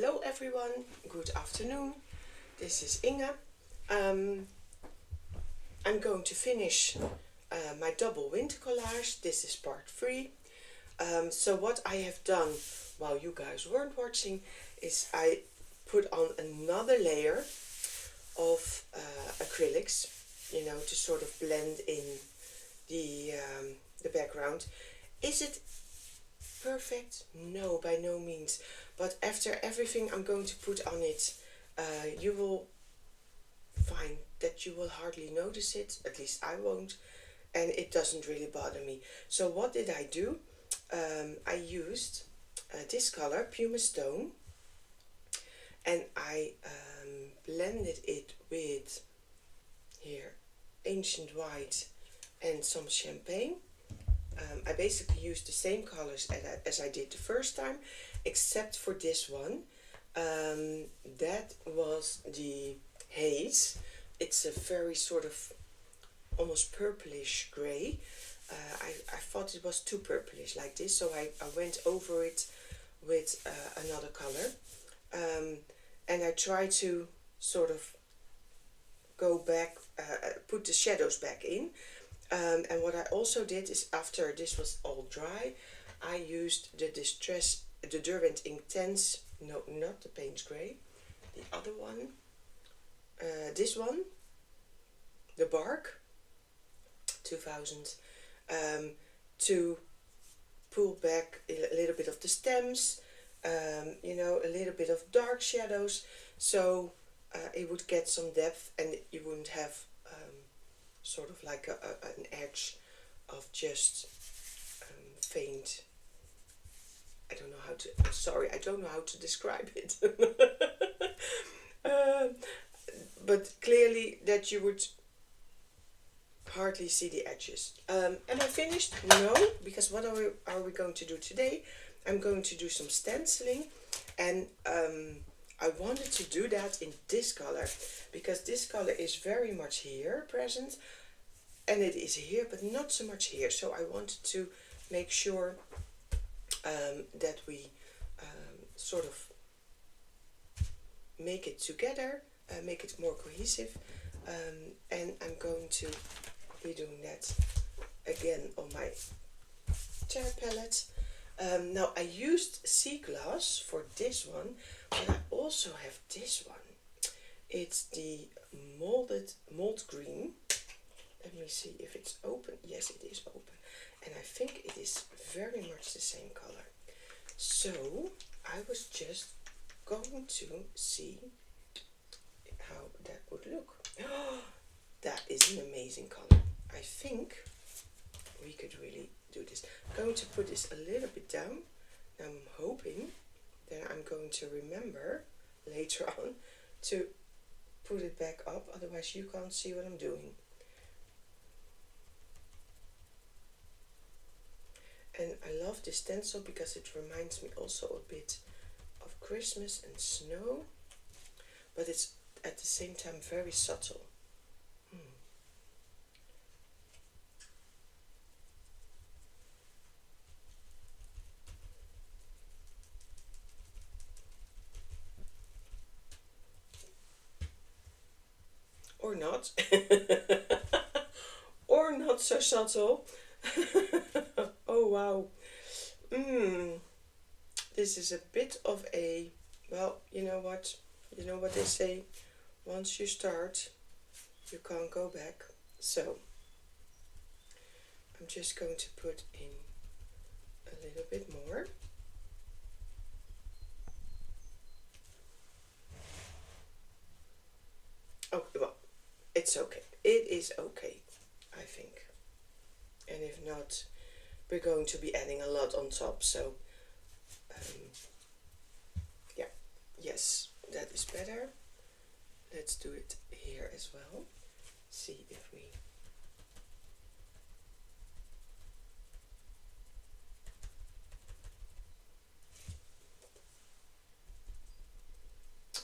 Hello everyone, good afternoon. This is Inge. I'm going to finish my double winter collage. This is part 3. So what I have done while you guys weren't watching is I put on another layer of acrylics, you know, to sort of blend in the background. Is it perfect? No, by no means. But after everything I'm going to put on it, you will find that you will hardly notice it, at least I won't, and it doesn't really bother me. So what did I do? I used this color, Pumice Stone, and I blended it with here Ancient White and some champagne. I basically used the same colors as I did the first time, except for this one. That was the Haze. It's a very sort of almost purplish grey. I thought it was too purplish like this, so I went over it with another color. And I tried to sort of go back, put the shadows back in. And what I also did is, after this was all dry, I used the Derwent Intense, no, not the Payne's Grey, the other one, this one, the Bark 2000, to pull back a little bit of the stems, you know, a little bit of dark shadows, so it would get some depth and you wouldn't have sort of like an edge of just faint. I don't know how to describe it. But clearly that you would hardly see the edges. Am I finished? No, because what are we going to do today? I'm going to do some stenciling, and I wanted to do that in this color, because this color is very much here present, and it is here, but not so much here. So I wanted to make sure that we sort of make it together, make it more cohesive, and I'm going to be doing that again on my Terra palette. Now I used sea glass for this one, but I also have this one. It's the mold green. Let me see if it's open. Yes, it is open, and I think it is very much the same color. So I was just going to see how that would look. That is an amazing color. I think we could really do this. I'm going to put this a little bit down. Now I'm hoping that I'm going to remember later on to put it back up, otherwise you can't see what I'm doing. And I love this stencil because it reminds me also a bit of Christmas and snow, but it's at the same time very subtle. Or not. Or not so subtle. Oh wow. This is a bit of a, well, you know what they say, once you start you can't go back. So I'm just going to put in a little bit more. Oh well, it's okay. It is okay, I think. And if not, we're going to be adding a lot on top, so yeah, yes, that is better. Let's do it here as well. See if we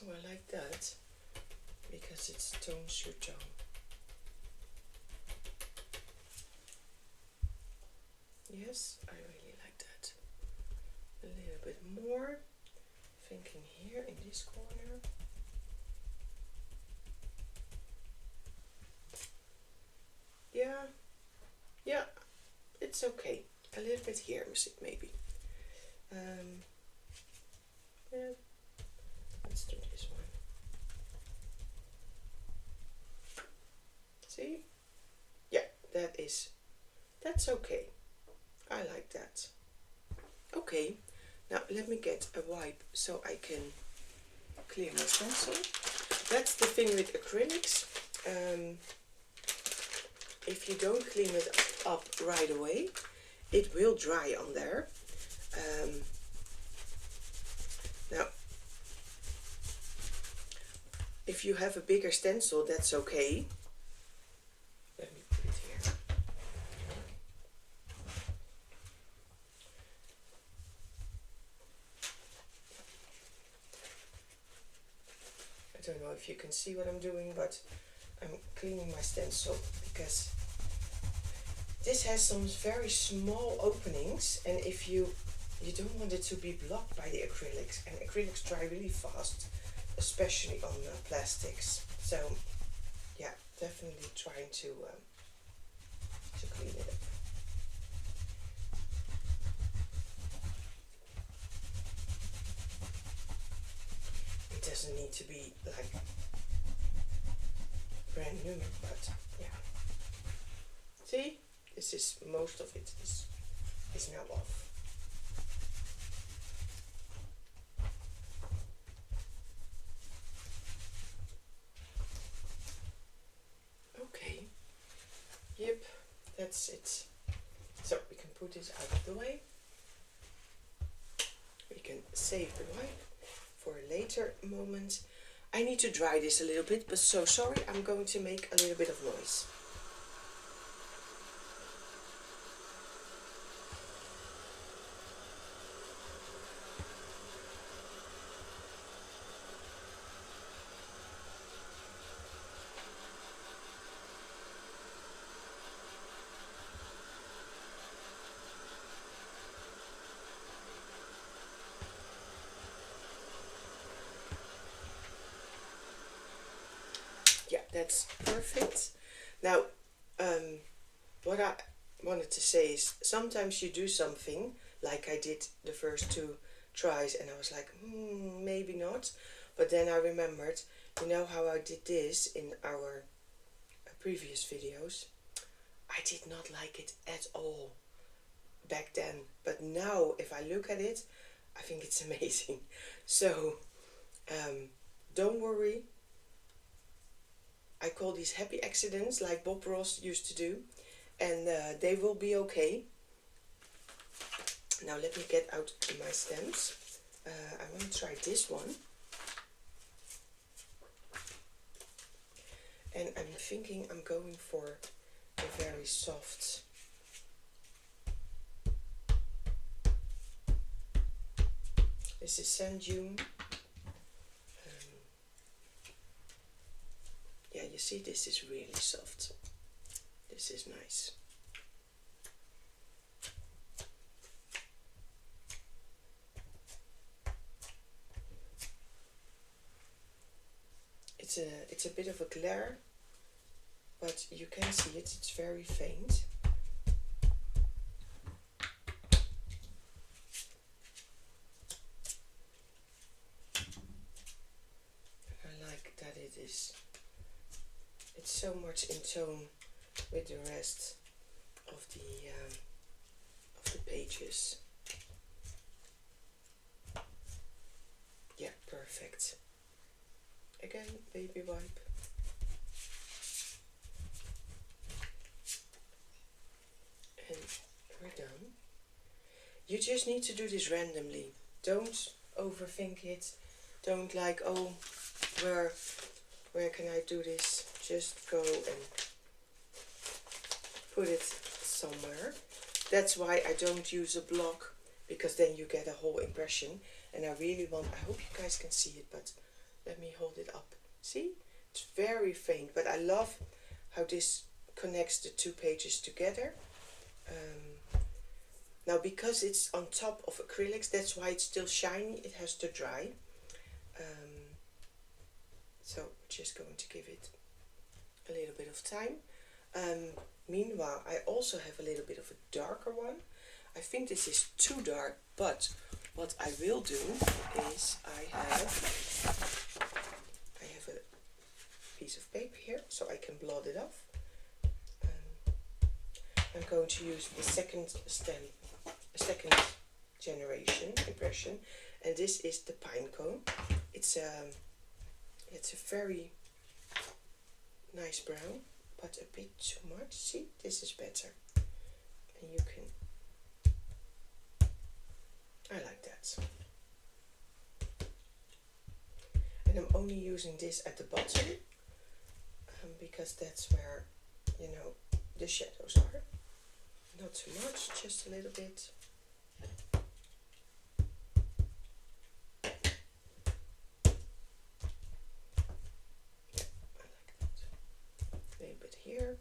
I like that because it's tones your tone. Yes, I really like that. A little bit more. I think looking here in this corner. Yeah, it's okay. A little bit here, maybe. Yeah, let's do this one. See? Yeah, that's okay. I like that. Okay, now let me get a wipe so I can clear my stencil. That's the thing with acrylics. If you don't clean it up right away, it will dry on there. Now, if you have a bigger stencil, that's okay. Let me put it here. I don't know if you can see what I'm doing, but I'm cleaning my stencil because this has some very small openings, and if you don't want it to be blocked by the acrylics, and acrylics dry really fast, especially on plastics. So yeah, definitely trying to clean it up. It doesn't need to be like brand new, but yeah. See, this is most of it is now off. Okay. Yep, that's it. So we can put this out of the way. We can save the wipe for a later moment. I need to dry this a little bit, but so sorry, I'm going to make a little bit of noise. Yeah, that's perfect. Now, what I wanted to say is sometimes you do something like I did the first 2 tries and I was like, maybe not. But then I remembered, you know how I did this in our previous videos? I did not like it at all back then. But now, if I look at it, I think it's amazing. So, don't worry. I call these happy accidents like Bob Ross used to do, and they will be okay. Now let me get out my stems. I want to try this one, and I'm thinking I'm going for a very soft this is sand dune. Yeah, you see, this is really soft. This is nice. It's a bit of a glare, but you can see it. It's very faint. I like that it's so much in tone with the rest of the pages. Yeah, perfect. Again, baby wipe. And we're done. You just need to do this randomly. Don't overthink it. Don't like, oh, where can I do this? Just go and put it somewhere. That's why I don't use a block, because then you get a whole impression. And I hope you guys can see it, but let me hold it up. See? It's very faint, but I love how this connects the 2 pages together. Now, because it's on top of acrylics, that's why it's still shiny. It has to dry. So we're just going to give it a little bit of time. Meanwhile, I also have a little bit of a darker one. I think this is too dark, but what I will do is I have a piece of paper here, so I can blot it off. I'm going to use the second generation impression, and this is the pine cone. It's a very nice brown, but a bit too much. See, this is better, and you can. I like that. And I'm only using this at the bottom because that's where, you know, the shadows are. Not too much, just a little bit. Yeah, I like that. A little bit here.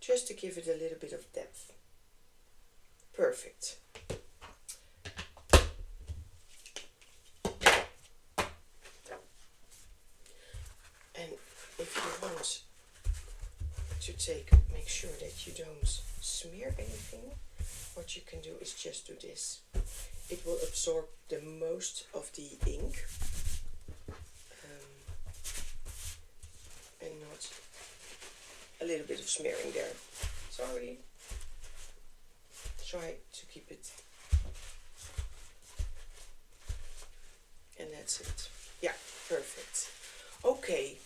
Just to give it a little bit of depth. Perfect. And if you want to make sure that you don't smear anything, what you can do is just do this. It will absorb the most of the ink and not a little bit of smearing there. Sorry. Try to keep it, and that's it. Yeah, perfect. Okay,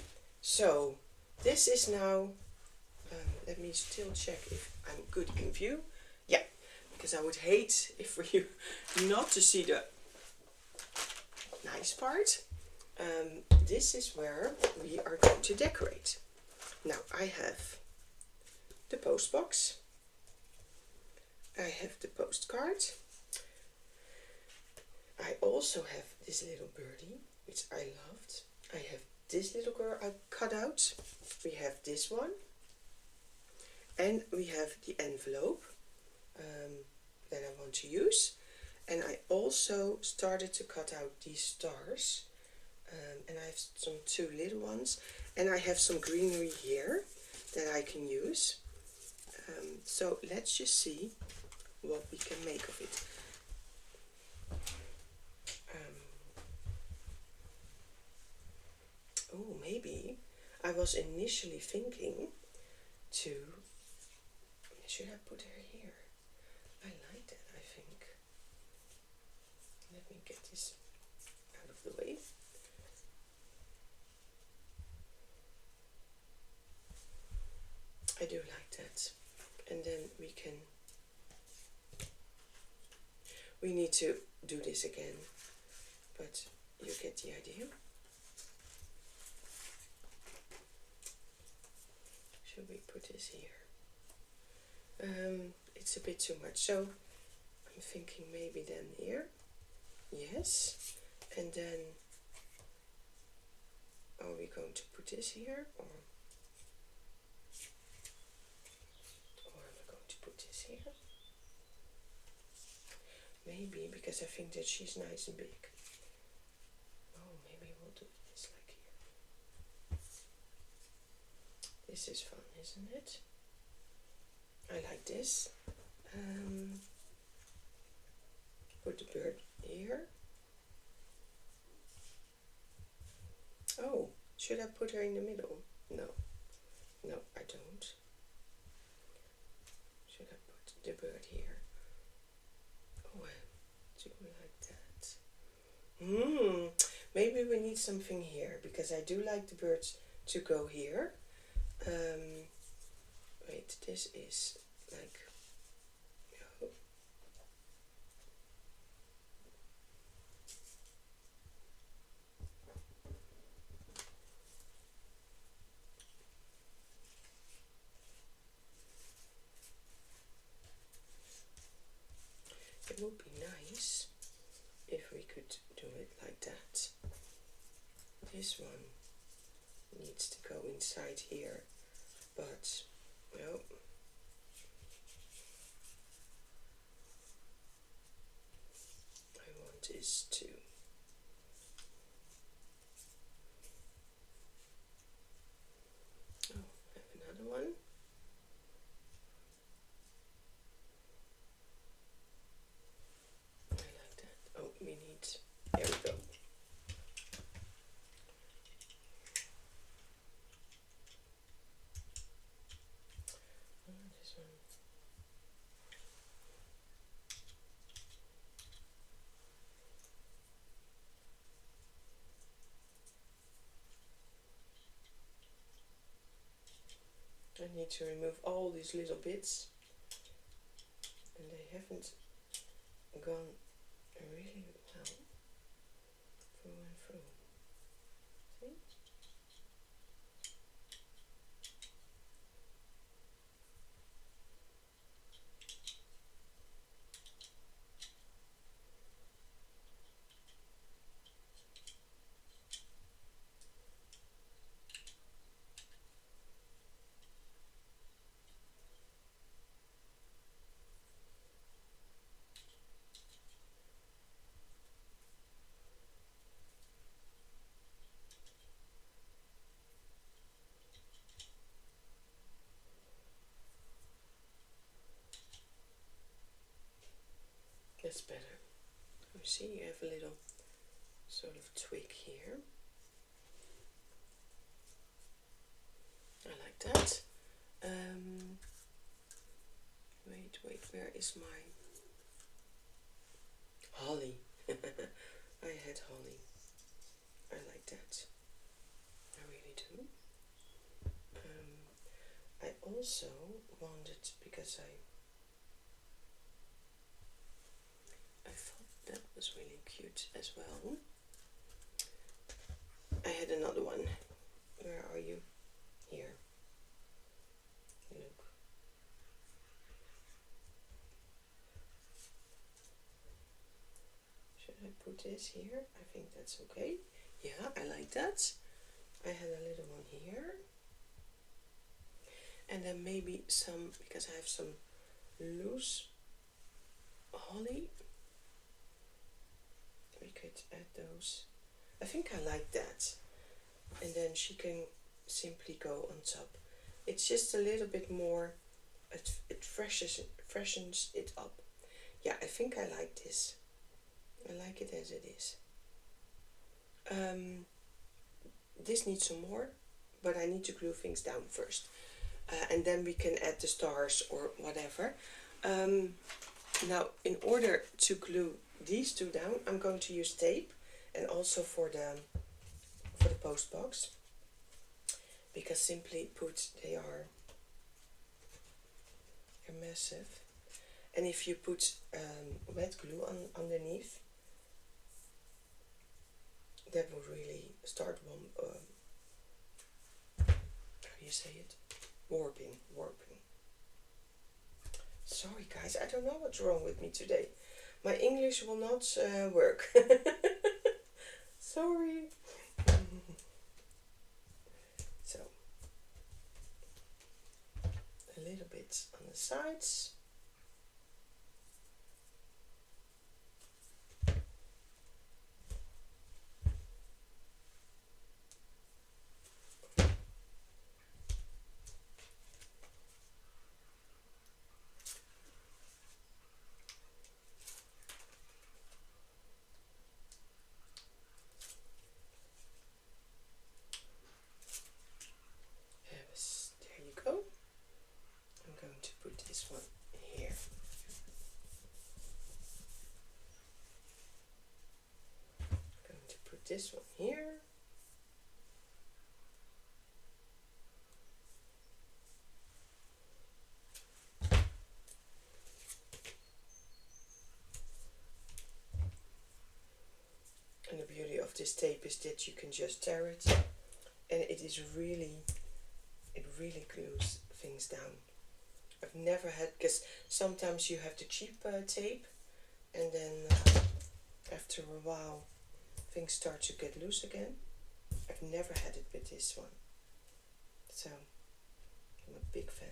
so this is now, let me still check if I'm good in view. Yeah, because I would hate if for you not to see the nice part. This is where we are going to decorate. Now I have the post box. I have the postcard. I also have this little birdie, which I loved. I have this little girl I cut out. We have this one. And we have the envelope that I want to use. And I also started to cut out these stars. And I have some 2 little ones. And I have some greenery here that I can use. So let's just see what we can make of it. Oh, maybe I was initially thinking to, should I put her here? I like that, I think. Let me get this out of the way. I do like that. And then we need to do this again, but you get the idea. Should we put this here? It's a bit too much, so I'm thinking maybe then here. Yes, and then are we going to put this here, or am I going to put this here? Maybe, because I think that she's nice and big. Oh, maybe we'll do this like here. This is fun, isn't it? I like this. Put the bird here. Oh, should I put her in the middle? No, I don't. Should I put the bird here? Oh, I do like that. Maybe we need something here, because I do like the birds to go here. Wait, this is like, oh. It would be nice if we could do it like that. This one needs to go inside here, but well, I this too. Oh, I have another one. I like that. Oh, we need, there we go. Oh, this one. I need to remove all these little bits, and they haven't gone really well through and through. See? That's better. You see, you have a little sort of twig here. I like that. Wait, where is my holly? I had holly. I like that. I really do. I also wanted, because I thought that was really cute as well. I had another one. Where are you? Here. Look. Should I put this here? I think that's okay. Yeah, I like that. I had a little one here. And then maybe some, because I have some loose holly. We could add those. I think I like that. And then she can simply go on top. It's just a little bit more, it freshens it up. Yeah, I think I like this. I like it as it is. This needs some more, but I need to glue things down first. And then we can add the stars or whatever. Now, in order to glue these two down, I'm going to use tape, and also for the post box, because simply put, they're massive. And if you put wet glue underneath, that will really start how do you say it? Warping. Sorry guys, I don't know what's wrong with me today. My English will not work. Sorry. So, a little bit on the sides. There you go. I'm going to put this one here. I'm going to put this one here. And the beauty of this tape is that you can just tear it, and it really glues things down. I've never had, because sometimes you have the cheap tape, and then after a while things start to get loose again. I've never had it with this one, so I'm a big fan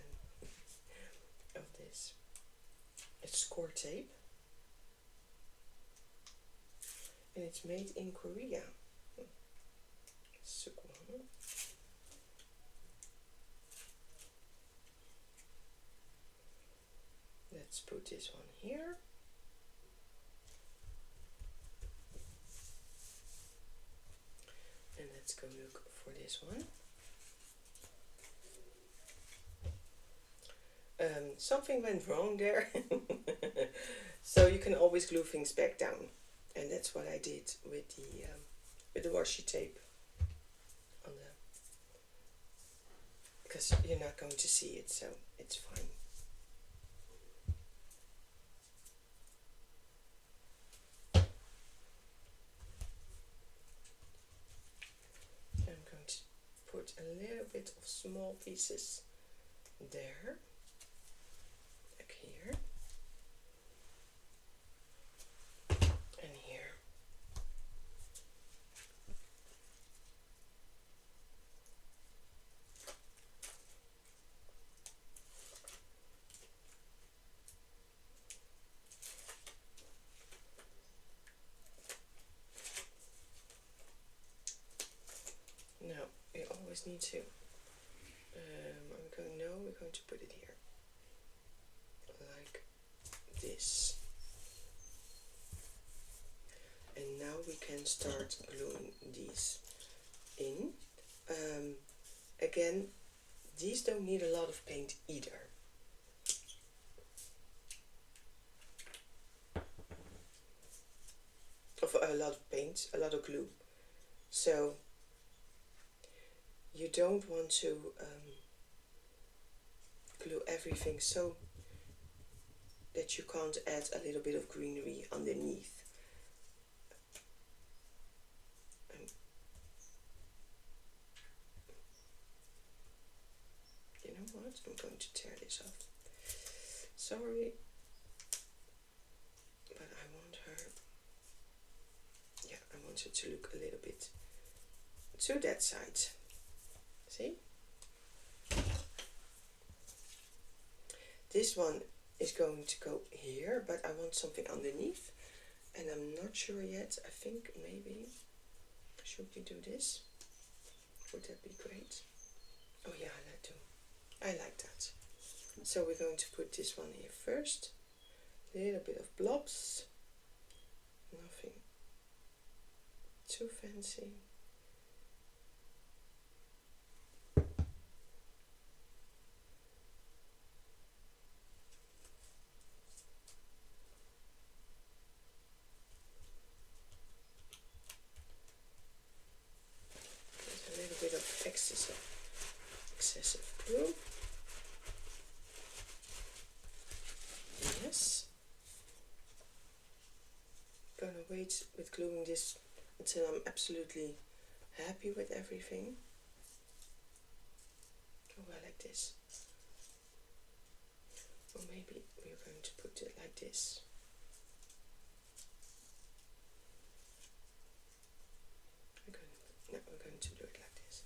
of this. It's score tape. and it's made in Korea. Sukwan. Let's put this one here. And let's go look for this one. Something went wrong there. So you can always glue things back down. And that's what I did with the washi tape on the, because you're not going to see it, so it's fine. I'm going to put a little bit of small pieces there, like here, and here. Now you always need to. We're going to put it here, like this. And now we can start gluing these in. Again, these don't need a lot of paint either. Of a lot of paint, a lot of glue. So you don't want to glue everything so that you can't add a little bit of greenery underneath. You know what? I'm going to tear this off. Sorry, but I want her. Yeah, I want her to look a little bit to that side. See? This one is going to go here, but I want something underneath, and I'm not sure yet. I think maybe, should we do this? Would that be great? Oh yeah, I like that. So we're going to put this one here first. A little bit of blobs. Nothing too fancy. Bit of excessive glue. Yes. Gonna wait with gluing this until I'm absolutely happy with everything. Oh, I like this. Or maybe we're going to put it like this. We're going to do it like this.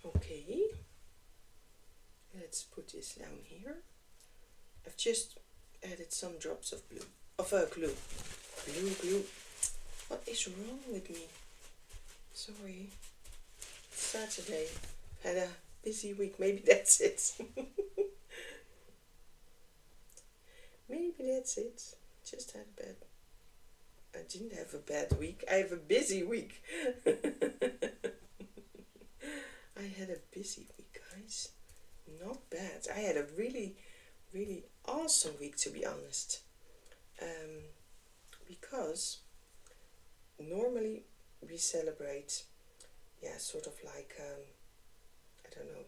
Okay, let's put this down here. I've just added some drops of glue. Glue. What is wrong with me? Sorry. Saturday. Had a busy week. Maybe that's it. Maybe that's it. Just had a bad. I didn't have a bad week. I have a busy week. I had a busy week, guys. Not bad. I had a really, really awesome week, to be honest. Because normally we celebrate, sort of like, I don't know,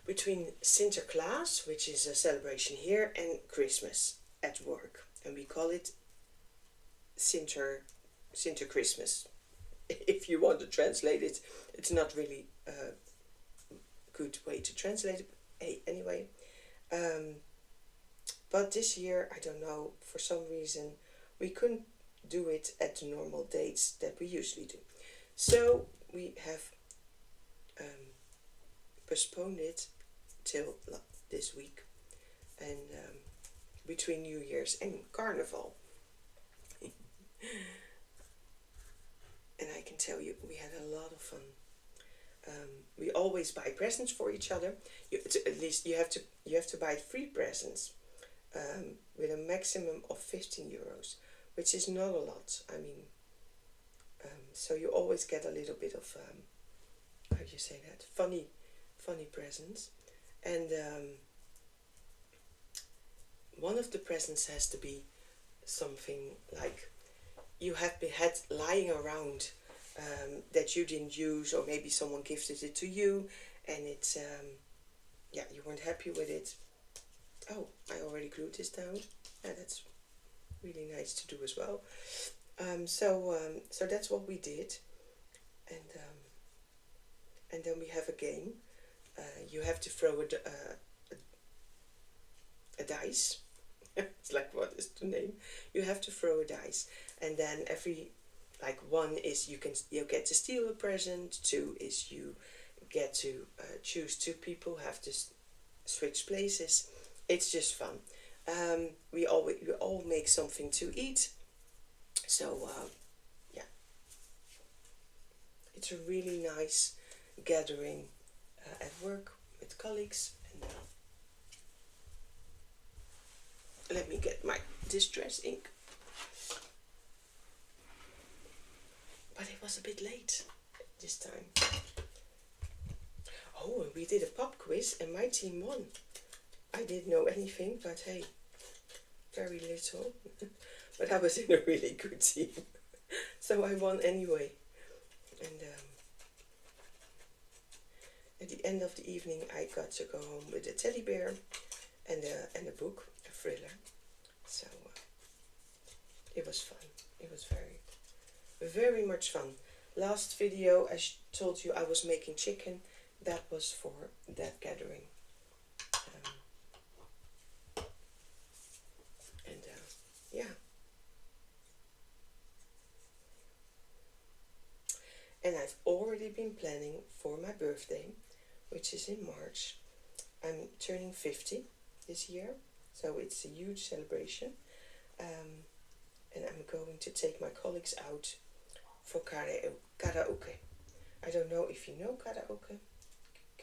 between Sinterklaas, which is a celebration here, and Christmas at work. And we call it Sinter Christmas. If you want to translate it, it's not really a good way to translate it. Hey, anyway. But this year, I don't know, for some reason, we couldn't do it at the normal dates that we usually do. So we have postponed it till this week, and between New Year's and Carnival. And I can tell you, we had a lot of fun. We always buy presents for each other. At least you have to buy 3 presents with a maximum of 15 euros, which is not a lot. I mean, so you always get a little bit of how do you say that? Funny presents, and one of the presents has to be something like you have had lying around that you didn't use, or maybe someone gifted it to you, and it's yeah, you weren't happy with it. Oh, I already glued this down. Yeah, that's really nice to do as well. So that's what we did, and then we have a game. You have to throw a dice. It's like, what is the name? You have to throw a dice, and then every, like, 1 is you get to steal a present. 2 is you get to choose 2 people, have to switch places. It's just fun. We all make something to eat. So yeah, it's a really nice gathering at work with colleagues. And let me get my distress ink. But it was a bit late this time. Oh, and we did a pop quiz and my team won. I didn't know anything, but hey, very little. But I was in a really good team. So I won anyway. And at the end of the evening, I got to go home with a teddy bear and a book, a thriller. So it was fun. It was very much fun. Last video, I told you I was making chicken. That was for that gathering. And yeah. And I've already been planning for my birthday, which is in March. I'm turning 50 this year, so it's a huge celebration. And I'm going to take my colleagues out for karaoke. I don't know if you know karaoke.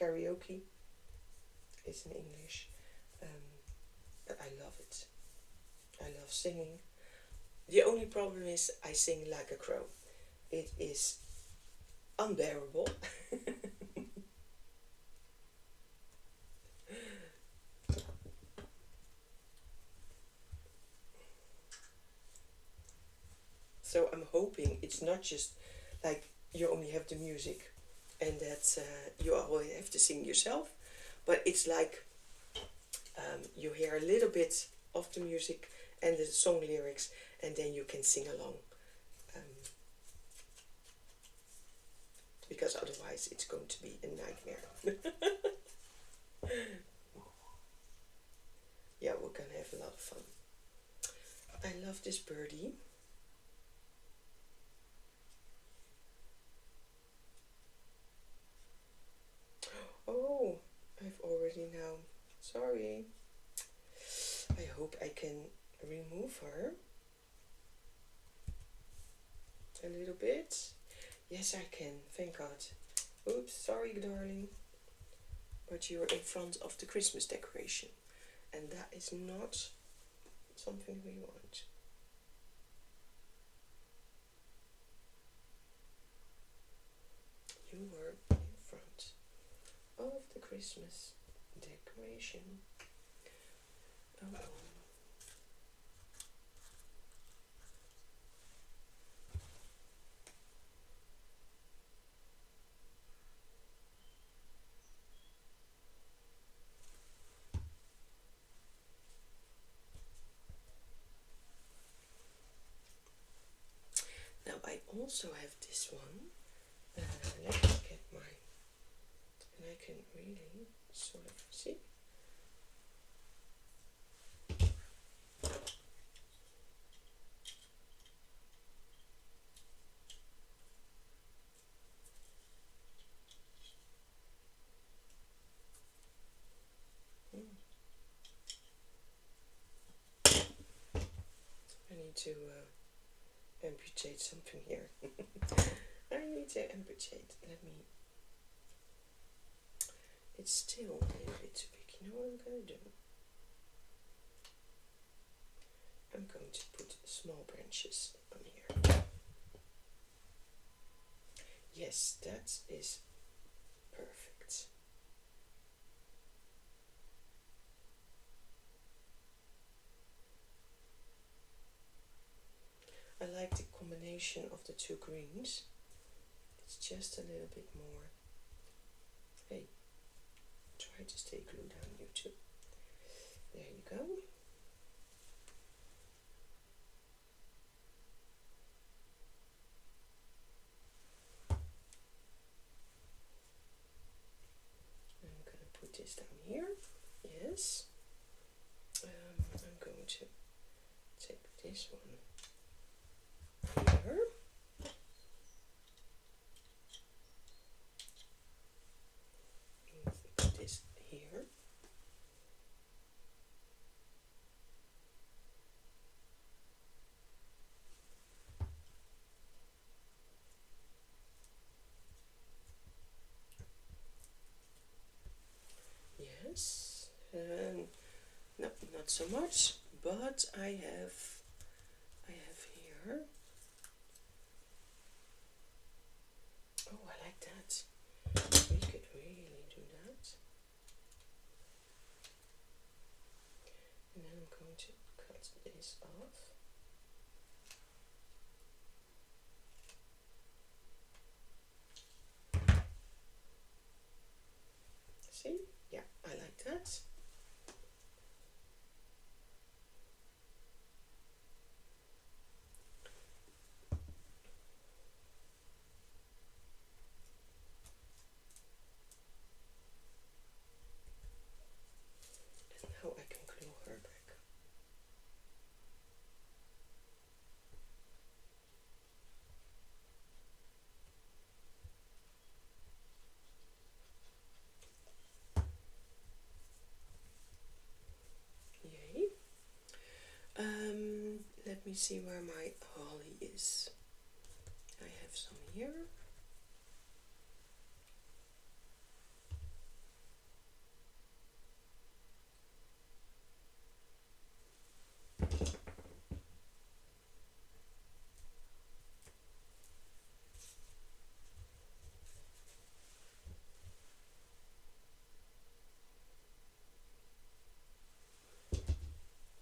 Karaoke is in English, but I love it. I love singing. The only problem is I sing like a crow. It is unbearable. So I'm hoping it's not just like you only have the music and that you always have to sing yourself, but it's like you hear a little bit of the music and the song lyrics, and then you can sing along. Because otherwise it's going to be a nightmare. Yeah, we're gonna have a lot of fun. I love this birdie. Oh, I've already now. Sorry. I hope I can remove her a little bit. Yes, I can. Thank God. Oops, sorry, darling. But you're in front of the Christmas decoration, and that is not something we want. You were in front of the Christmas decoration. Oh. Now I also have this one. Let me get mine, and I can really sort of see. to amputate something here. I need to amputate. Let me. It's still a little bit too big. You know what I'm going to do? I'm going to put small branches on here. Yes, that is perfect. I like the combination of the two greens. It's just a little bit more. Hey, try to stay glued down, you two. There you go. I'm going to put this down here. Yes. I'm going to take this one here. Put this here. Yes. No, not so much, but I have here. Oh, I like that. We could really do that. And then I'm going to cut this off. See? Yeah, I like that. And now I can glue her back. Yay. Let me see where my holly is. I have some here.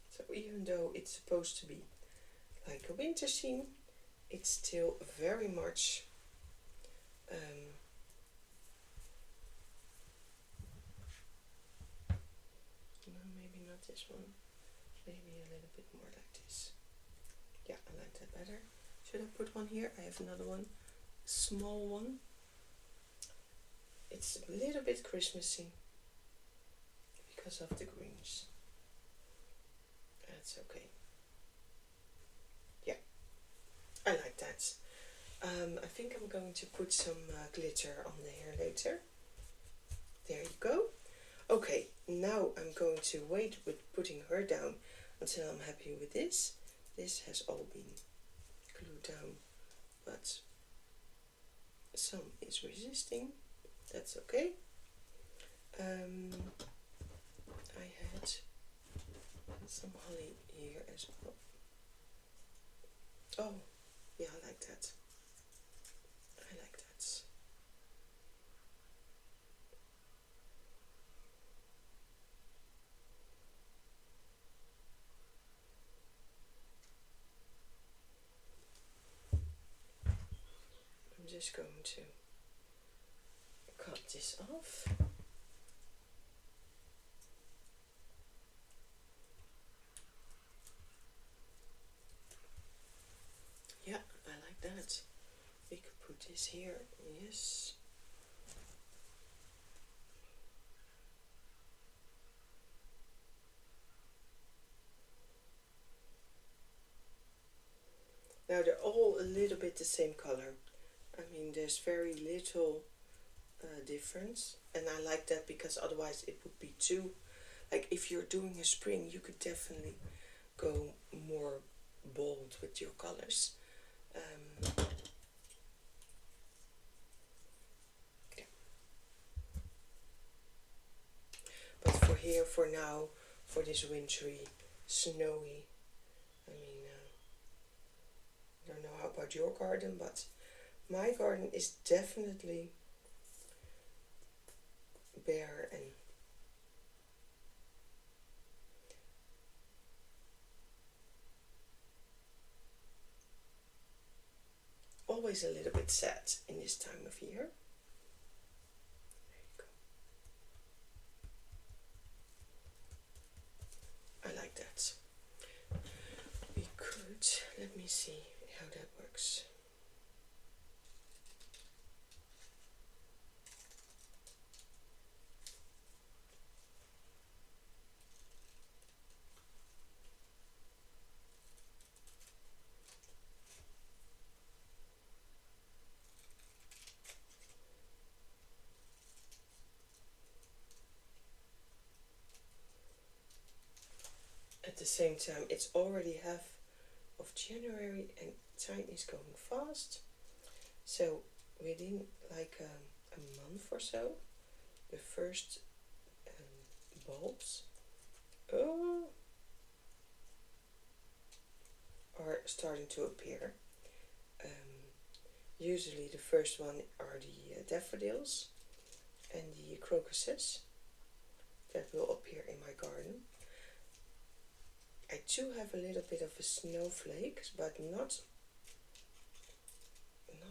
So even though it's supposed to be like a winter scene, it's still very much no, maybe not this one, maybe a little bit more like this. Yeah, I like that better. Should I put one here? I have another one, small one. It's a little bit Christmassy because of the greens. That's okay. Yeah, I like that. I think I'm going to put some glitter on the hair later. There you go. Okay, now I'm going to wait with putting her down until I'm happy with this. This has all been glued down, but some is resisting. That's okay. I had some holly here as well. Oh, yeah, I like that. I like that. I'm just going to cut this off. Yeah, I like that. We could put this here, yes. Now they're all a little bit the same color. I mean, there's very little difference, and I like that because otherwise it would be too, like if you're doing a spring, you could definitely go more bold with your colors. Yeah. But for here, for now, for this wintry, snowy, I mean, I don't know how about your garden, but my garden is definitely bare and always a little bit sad in this time of year. There you go. I like that. We could, let me see how that works. At the same time, it's already half of January and time is going fast. So within like a month or so, the first bulbs are starting to appear. Usually the first one are the daffodils and the crocuses that will appear in my garden. I do have a little bit of a snowflake, but not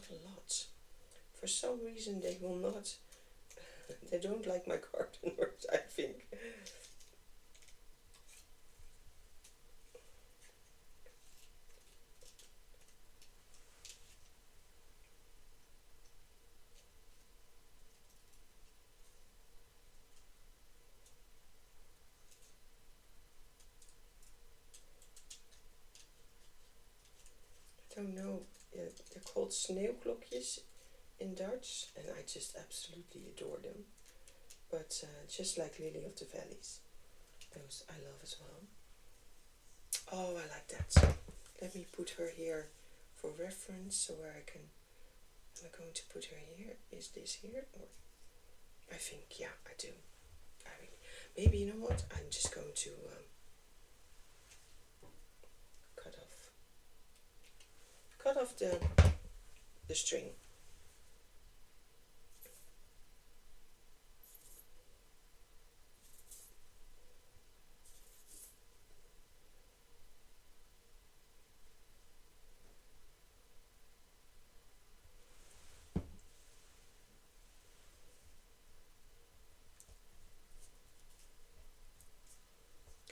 a lot. For some reason they will not, they don't like my gardeners, I think. I don't know, they're called sneeuwklokjes in Dutch, and I just absolutely adore them. But just like Lily of the Valleys, those I love as well. Oh, I like that. Let me put her here for reference, so where I can. Am I going to put her here? Is this here? Or I think, yeah, I do. I mean, maybe, you know what? I'm just going to cut off the string.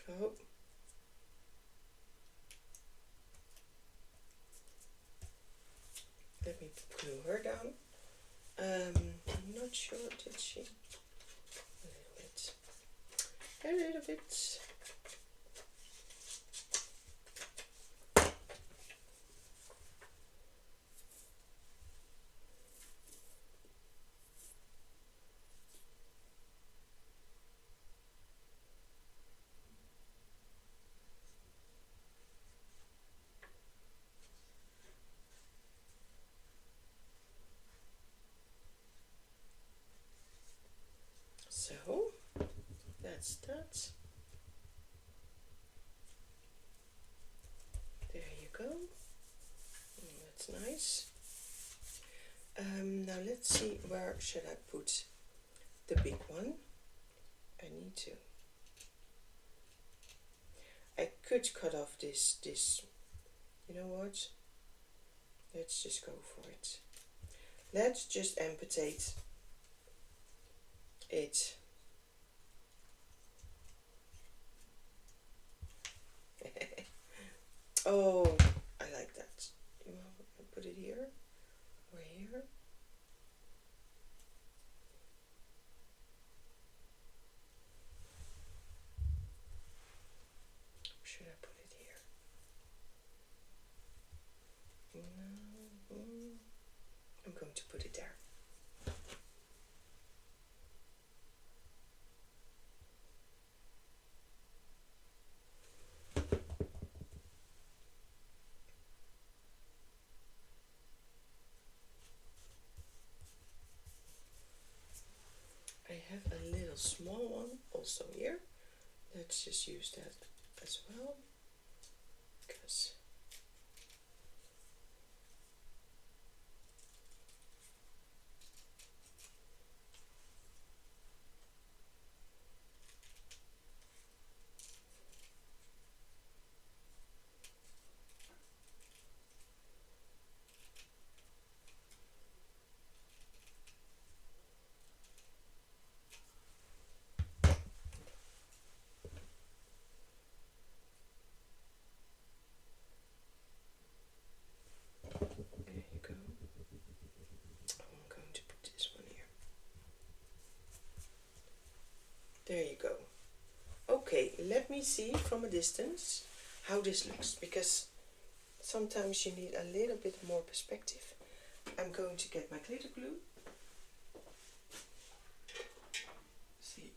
Oh. Let me glue her down. I'm not sure, did she? A little bit. A little bit. So, that's that. There you go. That's nice. Now let's see, where should I put the big one? I need to. I could cut off this, you know what? Let's just go for it. Let's just amputate it. Oh, I like that. You want to put it here or here? Or should I put it here? No, I'm going to put it there. little small one also here. Let's just use that as well, because there you go. I'm going to put this one here. There you go. Okay, let me see from a distance how this looks, because sometimes you need a little bit more perspective. I'm going to get my glitter glue. See,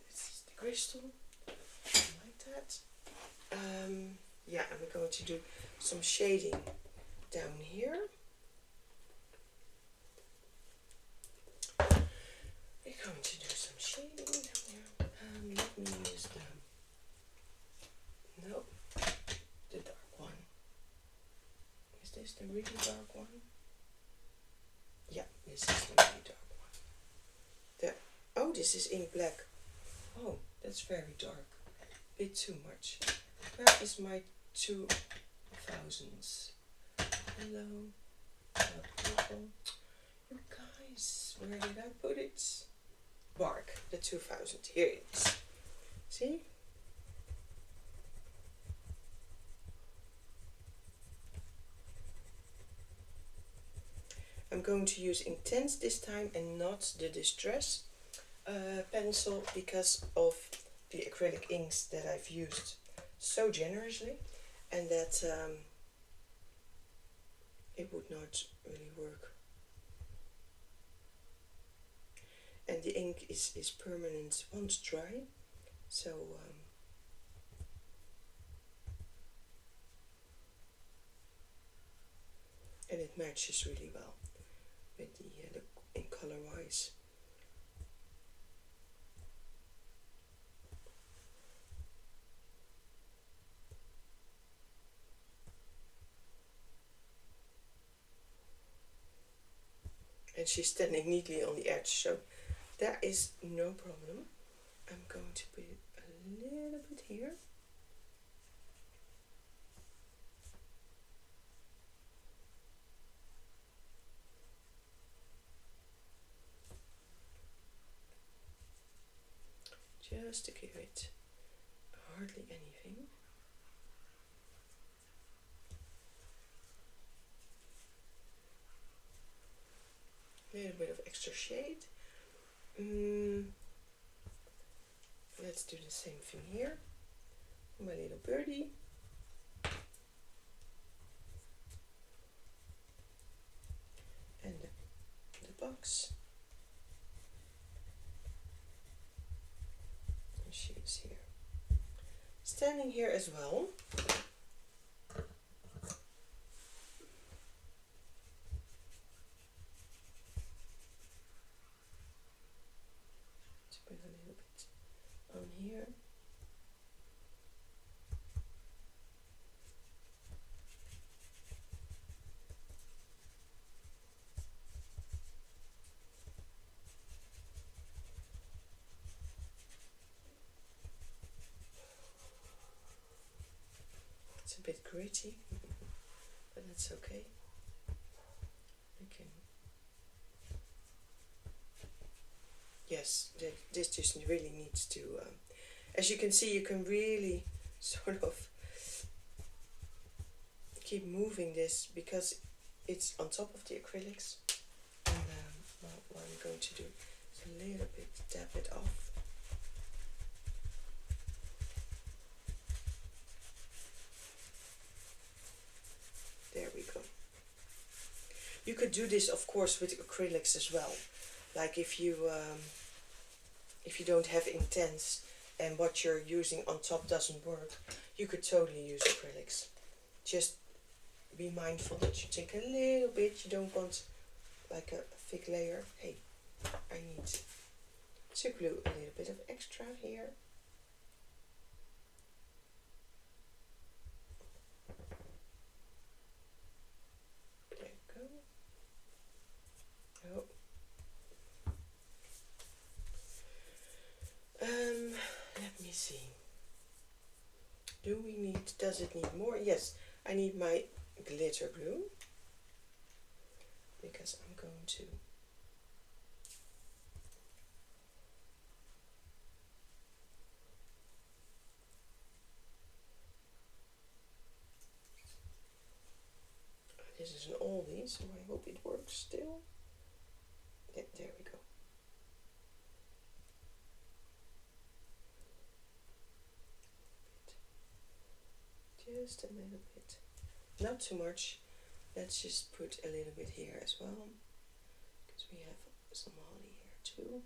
this is the crystal, like that. Yeah, and we're going to do some shading down here. We're going to do some shading down here. Let me use no, the dark one. Is this the really dark one? Yeah, this is the really dark one. Oh, this is ink black. Oh, that's very dark. Bit too much. Where is my 2000s? Hello. Purple. You guys, where did I put it? Bark, the 2000. Here it is. See? I'm going to use Intense this time and not the Distress pencil, because of the acrylic inks that I've used so generously, and that it would not really work. And the ink is permanent once dry, so and it matches really well with the in color wise. And she's standing neatly on the edge, so that is no problem. I'm going to put it a little bit here. Just to give it hardly anything. A little bit of extra shade. Let's do the same thing here. My little birdie. And the box. And she is here. Standing here as well. To put a little bit on here. It's a bit gritty, but that's okay. Yes, this just really needs to, as you can see, you can really sort of keep moving this because it's on top of the acrylics. And what I'm going to do is a little bit dab it off. There we go. You could do this, of course, with acrylics as well. Like if you don't have Intense and what you're using on top doesn't work, you could totally use acrylics. Just be mindful that you take a little bit. You don't want like a thick layer. Hey, I need to glue a little bit of extra here. There you go. Oh. Let me see. Does it need more? Yes, I need my glitter glue, because I'm going to this is an oldie, so I hope it works still. Yeah, there we go. Just a little bit, not too much. Let's just put a little bit here as well, because we have some holly here too.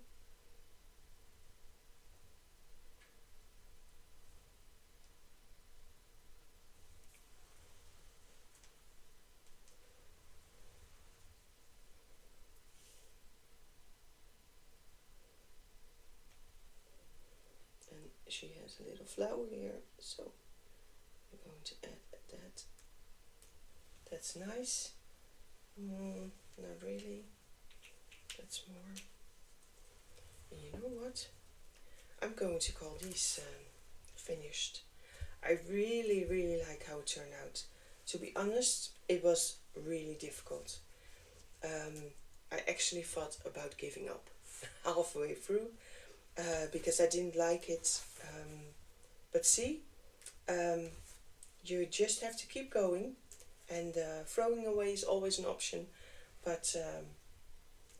And she has a little flower here, so I'm going to add that. That's nice. Not really. That's more. And you know what? I'm going to call these finished. I really, really like how it turned out. To be honest, it was really difficult. I actually thought about giving up halfway through because I didn't like it. But see, you just have to keep going, and throwing away is always an option. But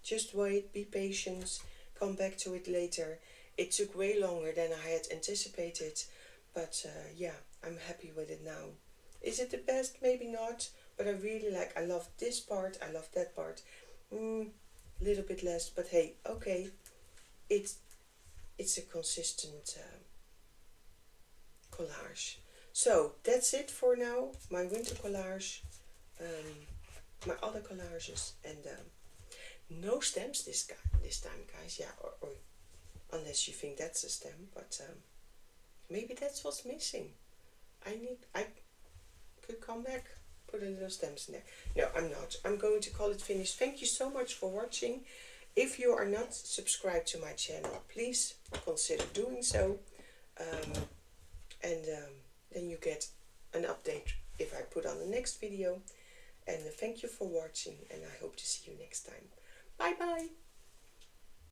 just wait, be patient, come back to it later. It took way longer than I had anticipated, but yeah, I'm happy with it now. Is it the best? Maybe not, but I really I love this part, I love that part. Little bit less, but hey, okay, it's a consistent collage. So that's it for now, my winter collage, my other collages, and no stems this time, guys. Yeah, or unless you think that's a stem, but maybe that's what's missing. I could come back, put a little stems in there. No, I'm not. I'm going to call it finished. Thank you so much for watching. If you are not subscribed to my channel, please consider doing so. And then you get an update if I put on the next video. And thank you for watching, and I hope to see you next time. Bye bye.